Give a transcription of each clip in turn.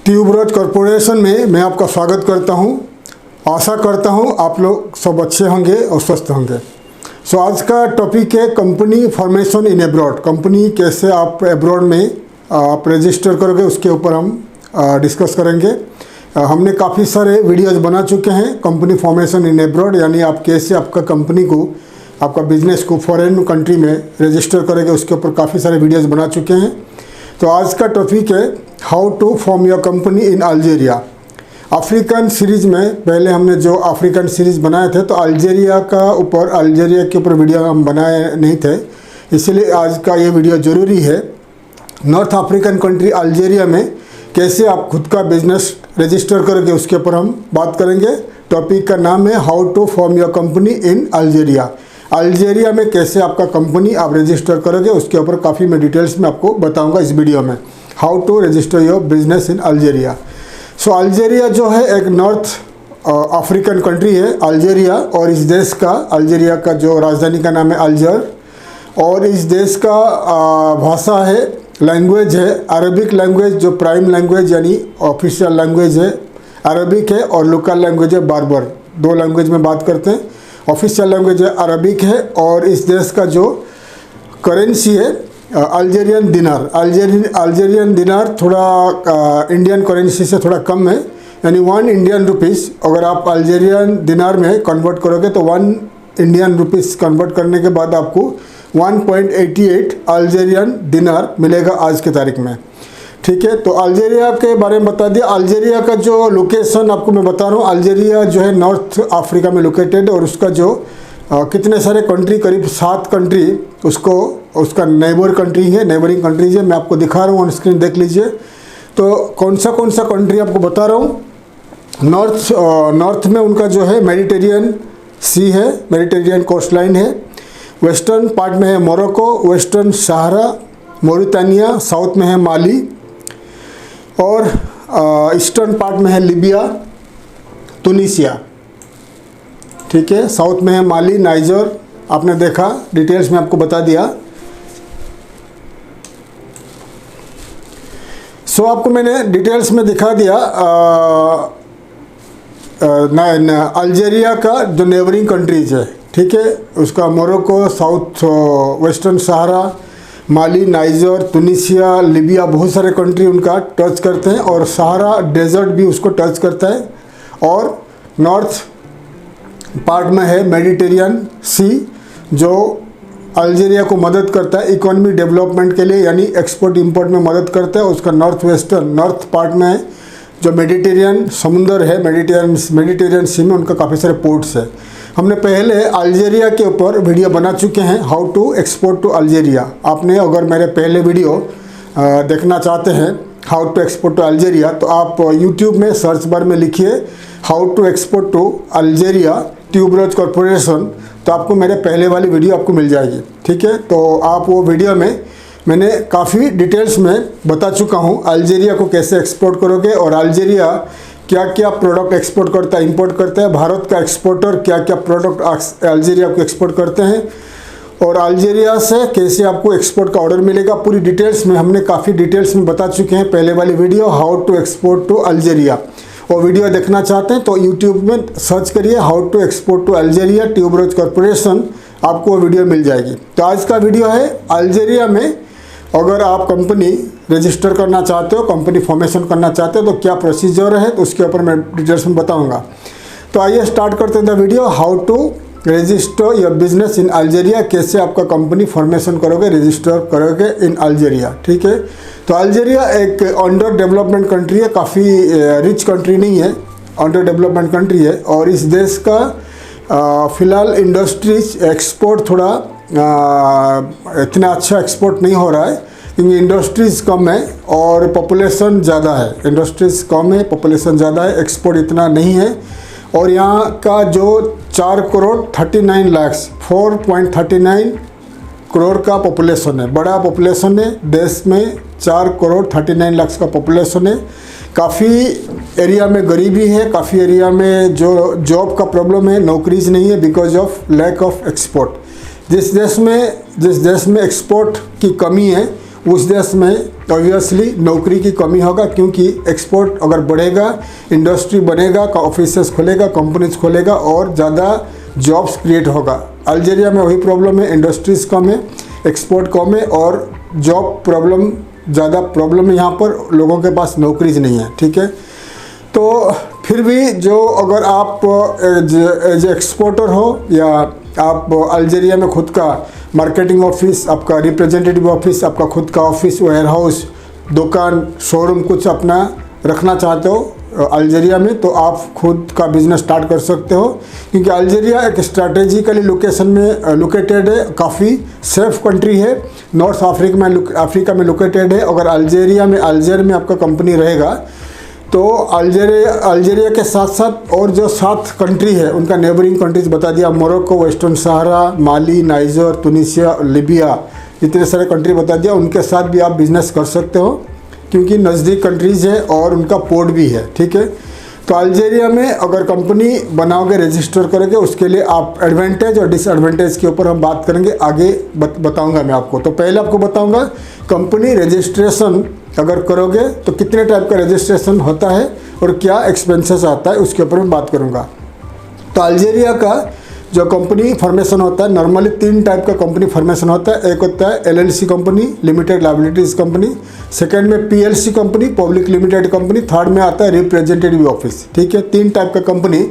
Tuberose corporation में मैं आपका स्वागत करता हूं। आशा करता हूं आप लोग सब अच्छे होंगे और स्वस्थ होंगे। आज का टॉपिक है कंपनी फॉर्मेशन इन एब्रॉड। कंपनी कैसे आप एब्रॉड में आप रजिस्टर करोगे उसके ऊपर हम डिस्कस करेंगे। हमने काफ़ी सारे वीडियोस बना चुके हैं कंपनी फॉर्मेशन इन एब्रॉड, यानी आप कैसे आपका कंपनी को, आपका बिजनेस को फॉरेन कंट्री में रजिस्टर करेंगे, उसके ऊपर काफ़ी सारे वीडियोस बना चुके हैं। तो आज का टॉपिक है how to form your company in Algeria. African series में पहले हमने जो अफ्रीकन सीरीज़ बनाए थे तो अल्जीरिया के ऊपर वीडियो हम बनाए नहीं थे, इसलिए आज का ये वीडियो ज़रूरी है। नॉर्थ अफ्रीकन कंट्री अल्जीरिया में कैसे आप खुद का बिजनेस रजिस्टर करोगे उसके ऊपर हम बात करेंगे। टॉपिक का नाम है how to form your company in Algeria. Algeria में कैसे आपका कंपनी आप रजिस्टर करोगे उसके ऊपर काफ़ी मैं डिटेल्स में आपको बताऊंगा इस वीडियो में। How to register your business in Algeria. Algeria जो है एक नॉर्थ अफ्रीकन कंट्री है अल्जीरिया, और इस देश का, अल्जीरिया का जो राजधानी का नाम है अल्जर, और इस देश का भाषा है, लैंग्वेज है अरबिक लैंग्वेज, जो प्राइम लैंग्वेज यानी ऑफिशियल लैंग्वेज है अरबिक है, और लोकल लैंग्वेज है बार्बर। दो लैंग्वेज में बात करते हैं। ऑफिशियल लैंग्वेज है अरबिक है, और इस देश का जो करेंसी है अल्जीरियन दिनार। अल्जीरियन दिनार थोड़ा इंडियन करेंसी से थोड़ा कम है, यानी 1 इंडियन रुपीस अगर आप अल्जीरियन दिनार में कन्वर्ट करोगे तो 1 इंडियन रुपीस कन्वर्ट करने के बाद आपको 1.88 अल्जीरियन दिनार मिलेगा आज की तारीख में। ठीक है, तो अल्जीरिया के बारे में बता दिया। अल्जीरिया का जो लोकेशन आपको मैं बता रहा हूँ, अल्जीरिया जो है नॉर्थ अफ्रीका में लोकेटेड, और उसका जो कितने सारे कंट्री, करीब 7 कंट्री उसका नेबर कंट्री है, नेबरिंग कंट्रीज है। मैं आपको दिखा रहा हूँ ऑन स्क्रीन, देख लीजिए। तो कौन सा कंट्री आपको बता रहा हूँ। नॉर्थ में उनका जो है मेडिटेरियन सी है, मेडिटेरियन कोस्ट लाइन है। वेस्टर्न पार्ट में है मोरक्को, वेस्टर्न सहारा, मोरितानिया, साउथ में है माली, और ईस्टर्न पार्ट में है लीबिया, तुनिसिया। ठीक है, साउथ में है माली, नाइजर, आपने देखा, डिटेल्स में आपको बता दिया। आपको मैंने डिटेल्स में दिखा दिया अल्जीरिया का जो नेबरिंग कंट्रीज है। ठीक है, उसका मोरक्को, साउथ वेस्टर्न सहारा, माली, नाइजर, तुनिसिया, लीबिया, बहुत सारे कंट्री उनका टच करते हैं, और सहारा डेजर्ट भी उसको टच करता है। और नॉर्थ पार्ट में है मेडिटेरियन सी, जो अल्जीरिया को मदद करता है इकोनॉमी डेवलपमेंट के लिए, यानी एक्सपोर्ट इंपोर्ट में मदद करता है। उसका नॉर्थ पार्ट में जो मेडिटेरियन समुंदर है, मेडिटेरियन सी में उनका काफ़ी सारे पोर्ट्स है। हमने पहले अल्जीरिया के ऊपर वीडियो बना चुके हैं, how to export to Algeria. आपने अगर मेरे पहले वीडियो देखना चाहते हैं how to export to Algeria, तो आप यूट्यूब में सर्च बार में लिखिए how to export to Algeria Tuberose Corporation, तो आपको मेरे पहले वाली वीडियो आपको मिल जाएगी। ठीक है, तो आप वो वीडियो में मैंने काफ़ी डिटेल्स में बता चुका हूँ अल्जीरिया को कैसे एक्सपोर्ट करोगे, और अल्जीरिया क्या क्या प्रोडक्ट एक्सपोर्ट करता है, इंपोर्ट करता है, भारत का एक्सपोर्टर क्या क्या प्रोडक्ट अल्जीरिया को एक्सपोर्ट करते हैं, और अल्जीरिया से कैसे आपको एक्सपोर्ट का ऑर्डर मिलेगा। पूरी डिटेल्स में हमने काफ़ी डिटेल्स में बता चुके हैं पहले वाली video, how to export to Algeria. और वीडियो देखना चाहते हैं तो यूट्यूब में सर्च करिए how to export to Algeria Tuberose Corporation, आपको वो वीडियो मिल जाएगी। तो आज का वीडियो है अल्जीरिया में अगर आप कंपनी रजिस्टर करना चाहते हो, कंपनी फॉर्मेशन करना चाहते हो, तो क्या प्रोसीजर है, तो उसके ऊपर मैं डिटेल्स में बताऊंगा। तो आइए स्टार्ट करते हैं the video. How to register your business in Algeria, कैसे आपका कंपनी फॉर्मेशन करोगे, रजिस्टर करोगे इन अल्जीरिया। ठीक है, तो अल्जीरिया एक अंडर डेवलपमेंट कंट्री है, काफ़ी रिच कंट्री नहीं है, अंडर डेवलपमेंट कंट्री है। और इस देश का फिलहाल इंडस्ट्रीज एक्सपोर्ट थोड़ा इतना अच्छा एक्सपोर्ट नहीं हो रहा है, क्योंकि इंडस्ट्रीज़ कम है और पॉपुलेशन ज़्यादा है। इंडस्ट्रीज़ कम है, पॉपुलेशन ज़्यादा है, एक्सपोर्ट इतना नहीं है। और यहाँ का जो 4,39,00,000 करोड़ का पॉपुलेशन है, बड़ा पॉपुलेशन है देश में, 4,39,00,000 का पॉपुलेशन है। काफ़ी एरिया में गरीबी है, काफ़ी एरिया में जो जॉब का प्रॉब्लम है, नौकरीज नहीं है, because of lack of export. जिस देश में एक्सपोर्ट की कमी है उस देश में ऑब्वियसली नौकरी की कमी होगा, क्योंकि एक्सपोर्ट अगर बढ़ेगा, इंडस्ट्री बनेगा, ऑफिसेस खोलेगा, कंपनीज खोलेगा और ज़्यादा जॉब्स क्रिएट होगा। अल्जीरिया में वही प्रॉब्लम है, इंडस्ट्रीज़ कम है, एक्सपोर्ट कम है और जॉब प्रॉब्लम ज़्यादा प्रॉब्लम है। यहाँ पर लोगों के पास नौकरीज नहीं है, ठीक है। तो फिर भी जो अगर आप एज एक्सपोर्टर हो या आप अल्जीरिया में खुद का मार्केटिंग ऑफिस, आपका रिप्रेजेंटेटिव ऑफिस, आपका खुद का ऑफिस, वेयर हाउस, दुकान, शोरूम कुछ अपना रखना चाहते हो अल्जीरिया में, तो आप खुद का बिजनेस स्टार्ट कर सकते हो, क्योंकि अल्जीरिया एक स्ट्रैटेजिकली लोकेशन में लोकेटेड है, काफ़ी सेफ कंट्री है, नॉर्थ अफ्रीका में लोकेटेड है। अगर अल्जीरिया में आपका कंपनी रहेगा तो अल्जीरिया के साथ साथ और जो 7 कंट्री है उनका नेबरिंग कंट्रीज बता दिया, मोरक्को, वेस्टर्न सहारा, माली, नाइजर, तुनिसिया, लीबिया, इतने सारे कंट्री बता दिया, उनके साथ भी आप बिजनेस कर सकते हो क्योंकि नज़दीक कंट्रीज़ है और उनका पोर्ट भी है, ठीक है। तो अल्जीरिया में अगर कंपनी बनाओगे, रजिस्टर करोगे, उसके लिए आप एडवांटेज और डिसएडवांटेज के ऊपर हम बात करेंगे, आगे बताऊंगा मैं आपको। तो पहले आपको बताऊंगा कंपनी रजिस्ट्रेशन अगर करोगे तो कितने टाइप का रजिस्ट्रेशन होता है और क्या एक्सपेंसेस आता है, उसके ऊपर मैं बात करूंगा। तो अल्जीरिया का जो कंपनी फॉर्मेशन होता है, नॉर्मली 3 टाइप का कंपनी फॉर्मेशन होता है। एक होता है LLC company, limited liabilities company, second में PLC company, public limited company, third में आता है रिप्रेजेंटेटिव ऑफिस, ठीक है। 3 टाइप का कंपनी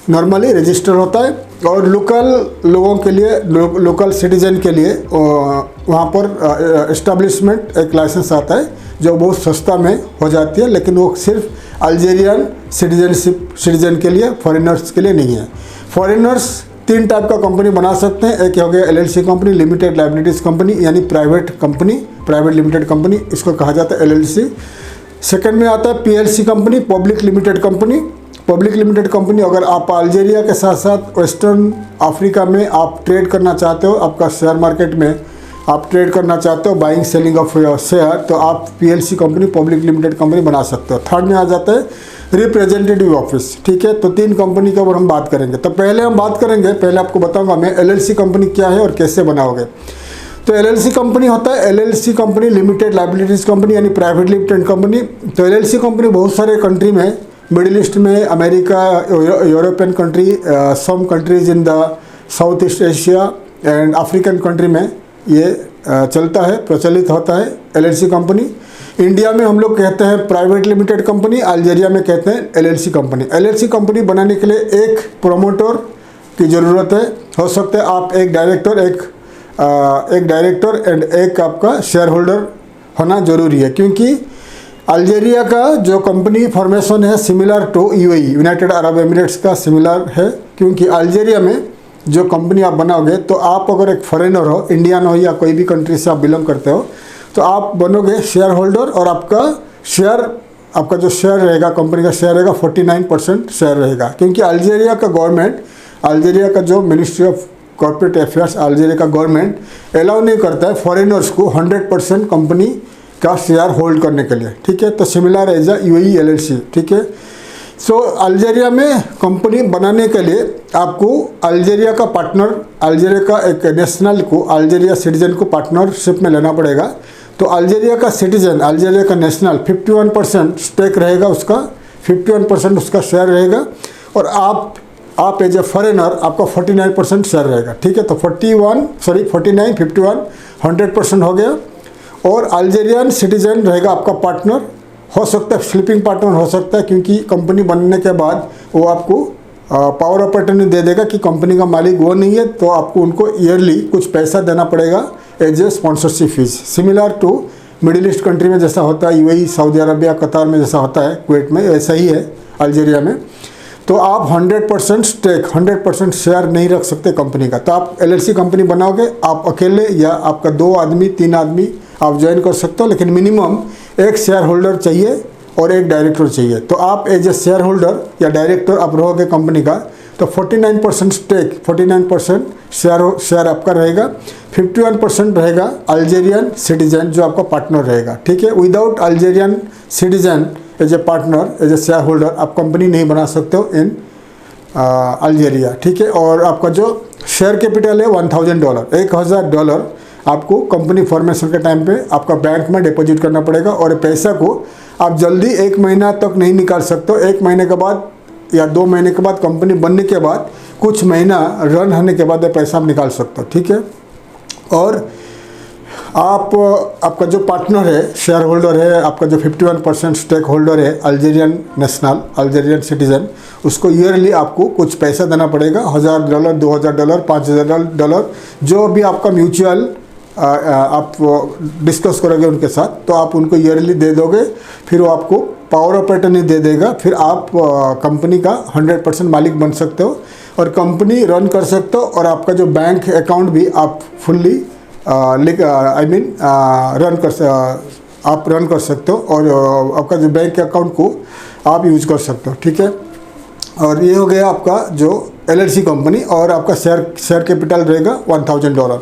नॉर्मली रजिस्टर होता है और लोकल लोगों के लिए, लोकल सिटीजन के लिए वहाँ पर एस्टेब्लिशमेंट एक लाइसेंस आता है जो बहुत सस्ता में हो जाती है, लेकिन वो सिर्फ अल्जीरियन सिटीजन के लिए, फॉरेनर्स के लिए नहीं है। फॉरेनर्स 3 टाइप का कंपनी बना सकते हैं। एक हो गया LLC company, limited liabilities company, यानी private company, private limited company, इसको कहा जाता है LLC। सेकंड में आता है PLC company, public limited company. Public limited company अगर आप अल्जीरिया के साथ साथ वेस्टर्न अफ्रीका में आप ट्रेड करना चाहते हो, आपका शेयर मार्केट में आप ट्रेड करना चाहते हो, बाइंग सेलिंग ऑफ शेयर, तो आप PLC company, public limited company बना सकते हो। थर्ड में आ जाता है रिप्रेजेंटेटिव ऑफिस, ठीक है। तो 3 कंपनी के ऊपर हम बात करेंगे। तो पहले हम बात करेंगे, पहले आपको बताऊंगा मैं LLC कंपनी क्या है और कैसे बनाओगे। तो LLC कंपनी होता है LLC company, limited liabilities company, यानी प्राइवेट लिमिटेड कंपनी। तो LLC कंपनी बहुत सारे कंट्री में, मिडिल ईस्ट में, America, European country, some countries in the South East Asia and African country में ये चलता है, प्रचलित होता है LLC कंपनी। इंडिया में हम लोग कहते हैं प्राइवेट लिमिटेड कंपनी, अल्जीरिया में कहते हैं LLC कंपनी। LLC कंपनी बनाने के लिए एक प्रोमोटर की ज़रूरत है। हो सकता है आप एक डायरेक्टर एंड एक आपका शेयर होल्डर होना ज़रूरी है, क्योंकि अल्जीरिया का जो कंपनी फॉर्मेशन है similar to UAE, United Arab Emirates का सिमिलर है, क्योंकि अल्जीरिया में जो कंपनी आप बनाओगे तो आप अगर एक फॉरेनर हो, इंडियन हो या कोई भी कंट्री से आप बिलोंग करते हो, तो आप बनोगे शेयर होल्डर और आपका जो शेयर रहेगा, कंपनी का शेयर रहेगा 49% शेयर रहेगा, क्योंकि अल्जीरिया का गवर्नमेंट, अल्जीरिया का जो ministry of corporate affairs, Algeria का गवर्नमेंट अलाउ नहीं करता है फॉरेनर्स को 100% कंपनी का शेयर होल्ड करने के लिए, ठीक है। तो सिमिलर एज UAE LLC, ठीक है। सो अल्जीरिया में कंपनी बनाने के लिए आपको अल्जीरिया का पार्टनर, अल्जीरिया का एक नेशनल को, अल्जीरिया सिटीजन को पार्टनरशिप में लेना पड़ेगा। तो अल्जीरिया का सिटीजन, अल्जीरिया का नेशनल 51% स्टेक रहेगा उसका, 51% उसका शेयर रहेगा और आप एज ए फॉरेनर आपका 49% शेयर रहेगा, ठीक है। तो 49, 51, 100% हो गया। और अल्जीरियन सिटीजन रहेगा आपका पार्टनर, हो सकता है स्लीपिंग पार्टनर हो सकता है, क्योंकि कंपनी बनने के बाद वो आपको पावर ऑफ अटर्नी दे देगा कि कंपनी का मालिक वो नहीं है, तो आपको उनको ईयरली कुछ पैसा देना पड़ेगा as a sponsorship fees, similar to Middle East country में जैसा होता है, UAE, सऊदी अरबिया, कतार में जैसा होता है, कुवैत में, वैसा ही है अल्जीरिया में। तो आप 100% स्टेक, 100% शेयर नहीं रख सकते कंपनी का। तो आप LLC कंपनी बनाओगे, आप अकेले या आपका 2 आदमी 3 आदमी आप ज्वाइन कर सकते हो, लेकिन मिनिमम एक शेयर होल्डर चाहिए और एक डायरेक्टर चाहिए। तो आप एज ए शेयर होल्डर या डायरेक्टर आप रहोगे कंपनी का, तो 49% स्टेक, 49% शेयर आपका रहेगा, 51% रहेगा अल्जीरियन सिटीजन जो आपका पार्टनर रहेगा, ठीक है। Without Algerian citizen as a partner, as a share holder आप कंपनी नहीं बना सकते हो इन अल्जीरिया, ठीक है। और आपका जो शेयर कैपिटल है $1000, $1000 आपको कंपनी फॉर्मेशन के टाइम पे आपका बैंक में डिपॉजिट करना पड़ेगा, और ये पैसा को आप जल्दी 1 महीना तक नहीं निकाल सकते हो। 1 महीने के बाद या 2 महीने के बाद, कंपनी बनने के बाद कुछ महीना रन होने के बाद ये पैसा आप निकाल सकते हो, ठीक है। और आपका जो पार्टनर है, शेयर होल्डर है, आपका जो 51% स्टेक होल्डर है, अल्जीरियन नेशनल, अल्जीरियन सिटीजन, उसको ईयरली आपको कुछ पैसा देना पड़ेगा, $1000, $2000, $5000, जो भी आपका म्यूचुअल आप डिस्कस करोगे उनके साथ, तो आप उनको ईयरली दे दोगे। फिर वो आपको पावर ऑफ अटर्नी दे देगा। फिर आप कंपनी का 100% मालिक बन सकते हो और कंपनी रन कर सकते हो, और आपका जो बैंक अकाउंट भी आप फुल्ली रन कर सकते हो, और आपका जो बैंक अकाउंट को आप यूज कर सकते हो, ठीक है। और ये हो गया आपका जो LLC कंपनी, और आपका शेयर कैपिटल रहेगा $1000।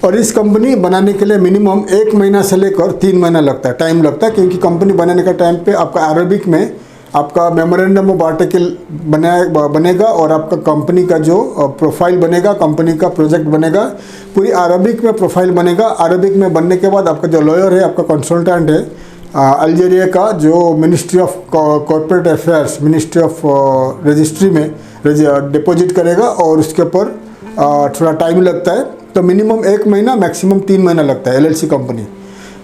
और इस कंपनी बनाने के लिए मिनिमम 1 महीना से लेकर 3 महीना लगता है, टाइम लगता है, क्योंकि कंपनी बनाने का टाइम पे आपका अरबिक में आपका मेमोरेंडम ऑफ आर्टिकल बनेगा, और आपका कंपनी का जो प्रोफाइल बनेगा, कंपनी का प्रोजेक्ट बनेगा, पूरी अरबिक में प्रोफाइल बनेगा। अरबिक में बनने के बाद आपका जो लॉयर है, आपका कंसल्टेंट है, अल्जीरिया का जो ministry of corporate affairs, ministry of registry में डिपॉजिट करेगा, और उसके ऊपर थोड़ा टाइम लगता है। तो मिनिमम 1 महीना, मैक्सिमम 3 महीना लगता है LLC कंपनी,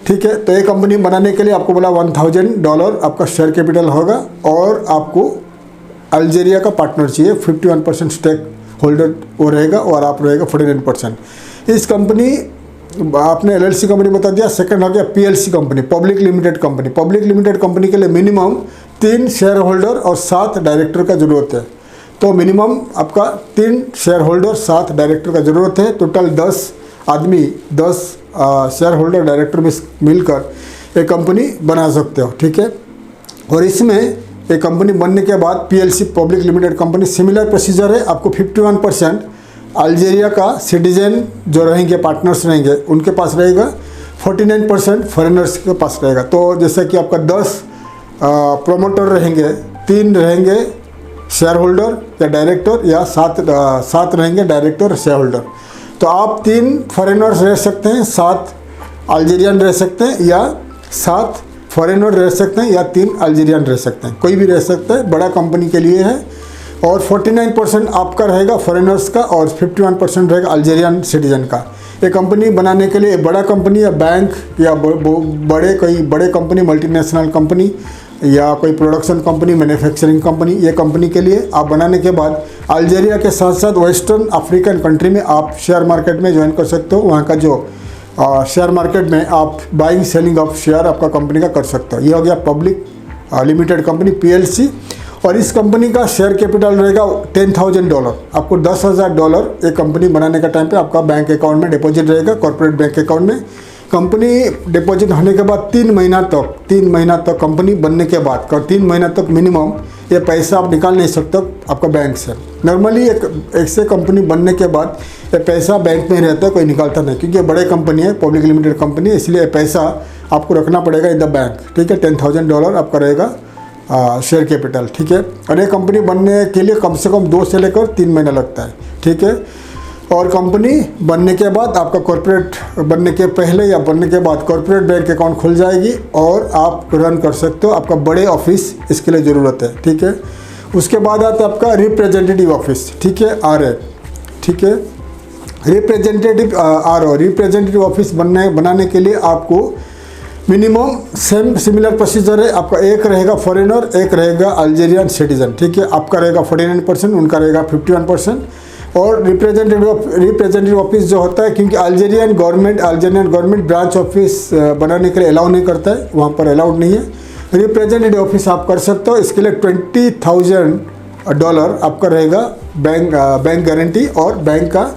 ठीक है। तो ये कंपनी बनाने के लिए आपको बोला $1000 आपका शेयर कैपिटल होगा, और आपको अल्जीरिया का पार्टनर चाहिए, 51% स्टेक होल्डर वो रहेगा, और आप रहेगा 49%। इस कंपनी, आपने LLC कंपनी बता दिया। सेकंड हो गया PLC company, public limited company. Public limited company के लिए मिनिमम 3 शेयर होल्डर और 7 डायरेक्टर का ज़रूरत है। तो मिनिमम आपका 3 शेयर होल्डर, 7 डायरेक्टर का ज़रूरत है। टोटल 10 आदमी, 10 शेयर होल्डर डायरेक्टर में मिलकर एक कंपनी बना सकते हो, ठीक है। और इसमें एक कंपनी बनने के बाद PLC, public limited company, similar procedure है। आपको 51% अल्जीरिया का सिटीजन जो रहेंगे, पार्टनर्स रहेंगे, उनके पास रहेगा, 49% फॉरेनर्स के पास रहेगा। तो जैसे कि आपका 10 प्रोमोटर रहेंगे, 3 रहेंगे शेयर होल्डर या डायरेक्टर, या 7 रहेंगे डायरेक्टर और शेयर होल्डर। तो आप 3 फॉरेनर्स रह सकते हैं, 7 अल्जीरियन रह सकते हैं, या 7 फॉरेनर रह सकते हैं, या 3 अल्जीरियन रह सकते हैं, कोई भी रह सकता है। बड़ा कंपनी के लिए है। और 49% आपका रहेगा फॉरेनर्स का, और 51% रहेगा अल्जीरियन सिटीजन का। ये कंपनी बनाने के लिए बड़ा कंपनी या बैंक या बड़े कंपनी, मल्टीनेशनल कंपनी या कोई प्रोडक्शन कंपनी, मैन्युफैक्चरिंग कंपनी, ये कंपनी के लिए आप बनाने के बाद अल्जीरिया के साथ साथ वेस्टर्न अफ्रीकन कंट्री में आप शेयर मार्केट में ज्वाइन कर सकते हो। वहाँ का जो शेयर मार्केट में आप बाइंग सेलिंग ऑफ शेयर आपका कंपनी का कर सकते हो। ये हो गया पब्लिक लिमिटेड कंपनी PLC। और इस कंपनी का शेयर कैपिटल रहेगा $10,000। आपको $10,000 एक कंपनी बनाने का टाइम पे आपका बैंक अकाउंट में डिपॉजिट रहेगा, कॉर्पोरेट बैंक अकाउंट में। कंपनी डिपॉजिट होने के बाद 3 महीना तक कंपनी बनने के बाद 3 महीना तक मिनिमम ये पैसा आप निकाल नहीं सकते आपका बैंक से। नॉर्मली एक से कंपनी बनने के बाद ये पैसा बैंक में रहता है, कोई निकालता नहीं, क्योंकि ये बड़े कंपनी है, पब्लिक लिमिटेड कंपनी है, इसलिए पैसा आपको रखना पड़ेगा इन द बैंक, ठीक है। $10,000 आपका रहेगा शेयर कैपिटल, ठीक है। और ये कंपनी बनने के लिए कम से कम 2 से लेकर 3 महीना लगता है, ठीक है। और कंपनी बनने के बाद आपका कॉर्पोरेट बनने के पहले या बनने के बाद कॉर्पोरेट बैंक अकाउंट खुल जाएगी, और आप रन कर सकते हो। आपका बड़े ऑफिस इसके लिए ज़रूरत है, ठीक है। उसके बाद आता है आपका रिप्रेजेंटेटिव ऑफिस, ठीक है, RA, ठीक है। रिप्रेजेंटेटिव रिप्रेजेंटेटिव ऑफिस बनाने के लिए आपको मिनिमम सिमिलर प्रोसीजर है। आपका एक रहेगा फॉरेनर, एक रहेगा अल्जीरियन सिटीजन, ठीक है। आपका रहेगा 49%, उनका रहेगा 51%। और रिप्रेजेंटेटिव ऑफिस जो होता है, क्योंकि अल्जीरियन गवर्नमेंट ब्रांच ऑफिस बनाने के लिए अलाउ नहीं करता है, वहाँ पर अलाउड नहीं है। रिप्रेजेंटेटिव ऑफिस आप कर सकते हो। इसके लिए $20,000 आपका रहेगा बैंक गारंटी और बैंक का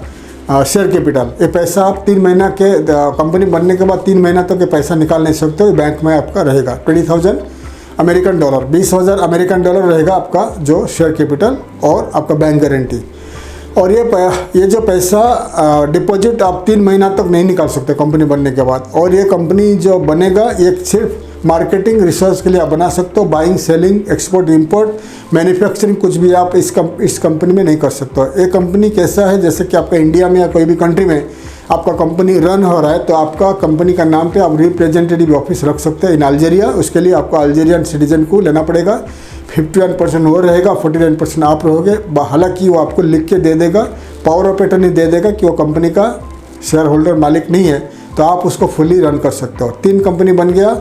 शेयर कैपिटल। ये पैसा आप 3 महीना के कंपनी बनने के बाद 3 महीना तक ये पैसा निकाल नहीं सकते हो, बैंक में आपका रहेगा $20,000 अमेरिकन डॉलर, $20,000 अमेरिकन डॉलर रहेगा आपका जो शेयर कैपिटल और आपका बैंक गारंटी। और ये जो पैसा डिपॉजिट आप 3 महीना तक नहीं निकाल सकते कंपनी बनने के बाद। और ये कंपनी जो बनेगा ये सिर्फ मार्केटिंग रिसर्च के लिए आप बना सकते हो। Buying, selling, export, import, manufacturing कुछ भी आप इस कंपनी में नहीं कर सकते हो। ये कंपनी कैसा है, जैसे कि आपका इंडिया में या कोई भी कंट्री में आपका कंपनी रन हो रहा है तो आपका कंपनी का नाम पे आप रिप्रेजेंटेटिव ऑफिस रख सकते हैं इन अल्जीरिया। उसके लिए आपको अल्जीरियन सिटीजन को लेना पड़ेगा। 51% वो रहेगा, 49% आप रहोगे। हालांकि वो आपको लिख के दे देगा, पावर ऑफ अटर्नी दे देगा कि वो कंपनी का शेयर होल्डर मालिक नहीं है, तो आप उसको फुली रन कर सकते हो। 3 कंपनी बन गया।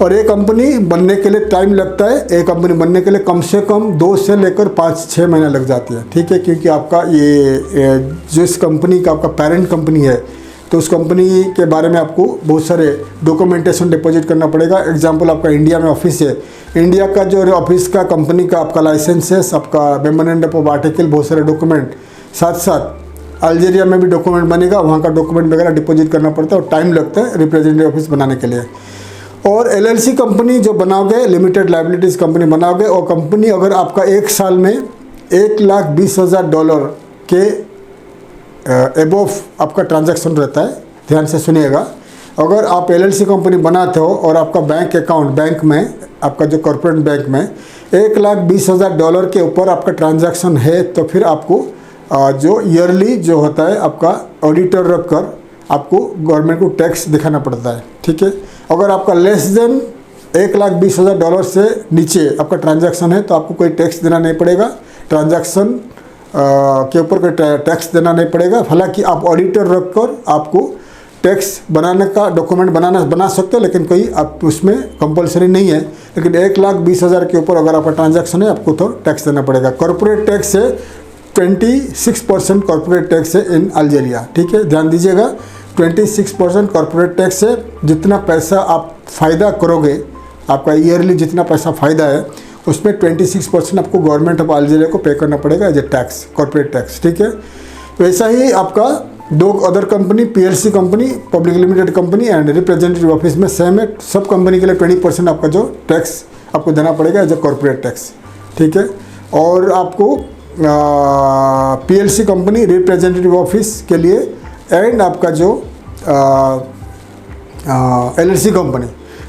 और एक कंपनी बनने के लिए टाइम लगता है, एक कंपनी बनने के लिए कम से कम 2 से लेकर 5-6 महीना लग जाती है, ठीक है। क्योंकि आपका ये जिस कंपनी का आपका पेरेंट कंपनी है तो उस कंपनी के बारे में आपको बहुत सारे डॉक्यूमेंटेशन डिपॉजिट करना पड़ेगा। एग्जांपल आपका इंडिया में ऑफिस है, इंडिया का जो ऑफिस का कंपनी का आपका लाइसेंसेस, आपका मेमोरेंडम ऑफ आर्टिकल, बहुत सारे डॉक्यूमेंट, साथ साथ अल्जीरिया में भी डॉक्यूमेंट बनेगा, वहाँ का डॉक्यूमेंट वगैरह डिपॉजिट करना पड़ता है और टाइम लगता है रिप्रेजेंटेटिव ऑफिस बनाने के लिए। और LLC कंपनी जो बनाओगे, लिमिटेड लाइबिलिटीज़ कंपनी बनाओगे, और कंपनी अगर आपका 1 साल में $1,20,000 के एबोव आपका ट्रांजैक्शन रहता है, ध्यान से सुनिएगा। अगर आप LLC कंपनी बनाते हो और आपका बैंक अकाउंट, बैंक में आपका जो कॉर्पोरेट बैंक में $1,20,000 के ऊपर आपका ट्रांजैक्शन है, तो फिर आपको जो ईयरली जो होता है आपका ऑडिटर रख कर आपको गवर्नमेंट को टैक्स दिखाना पड़ता है, ठीक है। अगर आपका लेस देन $1,20,000 से नीचे आपका ट्रांजैक्शन है तो आपको कोई टैक्स देना नहीं पड़ेगा, ट्रांजैक्शन के ऊपर कोई टैक्स देना नहीं पड़ेगा। हालांकि आप ऑडिटर रख कर आपको टैक्स बनाने का डॉक्यूमेंट बना सकते हो, लेकिन कोई आप उसमें कंपलसरी नहीं है। लेकिन 1,20,000 के ऊपर अगर आपका ट्रांजैक्शन है आपको तो टैक्स देना पड़ेगा। कॉर्पोरेट टैक्स है 26% कॉर्पोरेट टैक्स है इन अल्जीरिया, ठीक है, ध्यान दीजिएगा। 26% कॉर्पोरेट टैक्स है। जितना पैसा आप फ़ायदा करोगे, आपका ईयरली जितना पैसा फ़ायदा है उसमें 26% आपको गवर्नमेंट ऑफ अल्जीरिया को पे करना पड़ेगा as a tax, corporate tax, ठीक है। वैसा ही आपका 2 other company, PLC company, public limited company and representative office में सेम है। सब कंपनी के लिए 20% आपका जो टैक्स आपको देना पड़ेगा एज ए कॉर्पोरेट टैक्स, ठीक है। और आपको PLC कंपनी, रिप्रेजेंटेटिव ऑफिस के लिए एंड आपका जो LLC कंपनी,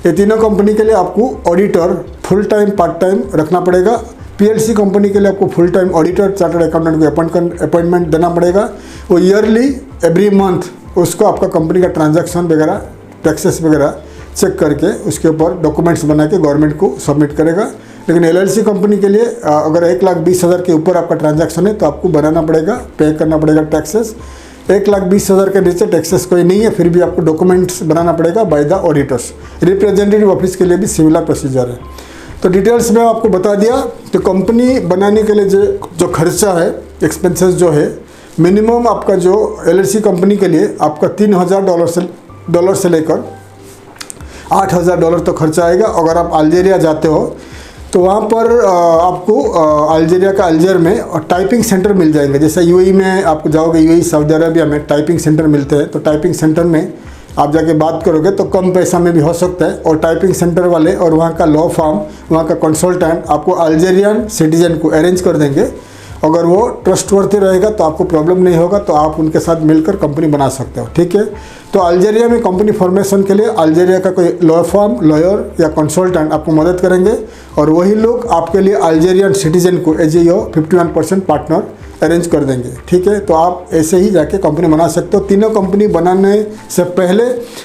ये तीनों कंपनी के लिए आपको auditor full time part time रखना पड़ेगा। PLC कंपनी के लिए आपको full time auditor, chartered accountant को अपॉइंटमेंट देना पड़ेगा। वो ईयरली एवरी मंथ उसको आपका कंपनी का ट्रांजैक्शन वगैरह, टैक्सेस वगैरह चेक करके उसके ऊपर डॉक्यूमेंट्स बना के गवर्नमेंट को सबमिट करेगा। लेकिन LLC कंपनी के लिए अगर 1,20,000 के ऊपर आपका ट्रांजैक्शन है तो आपको बनाना पड़ेगा, पे करना पड़ेगा टैक्सेस। 1,20,000 के नीचे टैक्सेस कोई नहीं है, फिर भी आपको डॉक्यूमेंट्स बनाना पड़ेगा by the auditors. Representative office के लिए भी सिमिलर प्रोसीजर है। तो डिटेल्स में आपको बता दिया। तो कंपनी बनाने के लिए जो खर्चा है, एक्सपेंसेस जो है, मिनिमम आपका जो LLC कंपनी के लिए आपका $3,000 से लेकर $8,000 तक खर्चा आएगा। अगर आप अल्जीरिया जाते हो तो वहाँ पर आपको अल्जीरिया का अल्जर में टाइपिंग सेंटर मिल जाएंगे। जैसे UAE में आप जाओगे, UAE सऊदी अरबिया में टाइपिंग सेंटर मिलते हैं, तो टाइपिंग सेंटर में आप जाके बात करोगे तो कम पैसा में भी हो सकता है। और टाइपिंग सेंटर वाले और वहाँ का लॉ फर्म, वहाँ का कंसल्टेंट आपको अल्जीरियन सिटीजन को अरेंज कर देंगे। अगर वो ट्रस्टवर्थी रहेगा तो आपको प्रॉब्लम नहीं होगा, तो आप उनके साथ मिलकर कंपनी बना सकते हो, ठीक है। तो अल्जीरिया में कंपनी फॉर्मेशन के लिए अल्जीरिया का कोई लॉ फर्म, लॉयर या कंसल्टेंट आपको मदद करेंगे, और वही लोग आपके लिए अल्जीरियन सिटीजन को एज ए 51% पार्टनर अरेंज कर देंगे, ठीक है। तो आप ऐसे ही जाके कंपनी बना सकते हो। तीनों कंपनी बनाने से पहले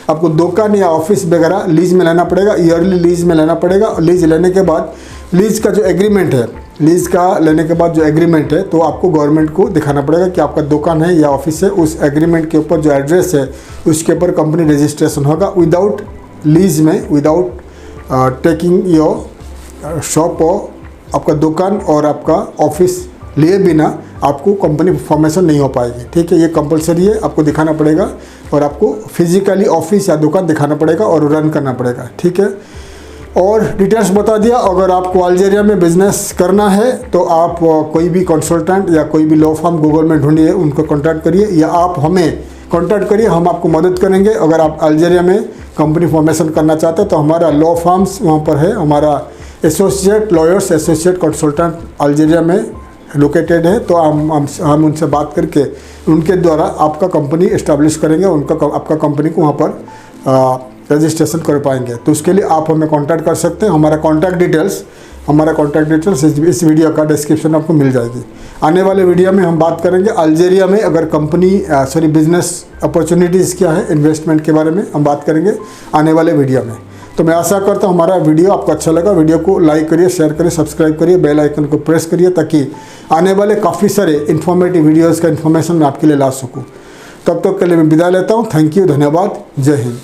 आपको दुकान या ऑफिस वगैरह लीज में लेना पड़ेगा, ईयरली लीज में लेना पड़ेगा। लीज लेने के बाद लीज का जो एग्रीमेंट है, लीज का लेने के बाद जो एग्रीमेंट है, तो आपको गवर्नमेंट को दिखाना पड़ेगा कि आपका दुकान है या ऑफिस है, उस एग्रीमेंट के ऊपर जो एड्रेस है उसके ऊपर कंपनी रजिस्ट्रेशन होगा। विदाउट लीज में, विदाउट टेकिंग योर शॉप और आपका दुकान और आपका ऑफिस लिए बिना आपको कंपनी फॉर्मेशन नहीं हो पाएगी, ठीक है। ये कंपलसरी है, आपको दिखाना पड़ेगा और आपको फिजिकली ऑफिस या दुकान दिखाना पड़ेगा और रन करना पड़ेगा, ठीक है। और डिटेल्स बता दिया। अगर आपको अल्जीरिया में बिजनेस करना है तो आप कोई भी कंसल्टेंट या कोई भी लॉ फर्म गूगल में ढूंढिए, उनको कॉन्टैक्ट करिए, या आप हमें कॉन्टैक्ट करिए, हम आपको मदद करेंगे। अगर आप अल्जीरिया में कंपनी फॉर्मेशन करना चाहते हैं तो हमारा लॉ फर्म्स वहाँ पर है, हमारा associate lawyers, associate consultant Algeria में लोकेटेड है। तो हम उनसे बात करके उनके द्वारा आपका कंपनी इस्टेब्लिश करेंगे, आपका कंपनी को वहाँ पर रजिस्ट्रेशन कर पाएंगे। तो उसके लिए आप हमें कांटेक्ट कर सकते हैं। हमारा कांटेक्ट डिटेल्स हमारा कॉन्टैक्ट डिटेल्स इस वीडियो का डिस्क्रिप्शन आपको मिल जाएगी। आने वाले वीडियो में हम बात करेंगे अल्जीरिया में अगर बिजनेस अपॉर्चुनिटीज़ क्या है, इन्वेस्टमेंट के बारे में हम बात करेंगे आने वाले वीडियो में। तो मैं आशा करता हूँ हमारा वीडियो आपको अच्छा लगा। वीडियो को लाइक करिए, शेयर करिए, सब्सक्राइब करिए, बेल आइकन को प्रेस करिए ताकि आने वाले काफ़ी सारे इन्फॉर्मेटिव वीडियोज़ का इन्फॉर्मेशन मैं आपके लिए ला सकूँ। तब तक के लिए मैं विदा लेता हूँ। थैंक यू, धन्यवाद, जय हिंद।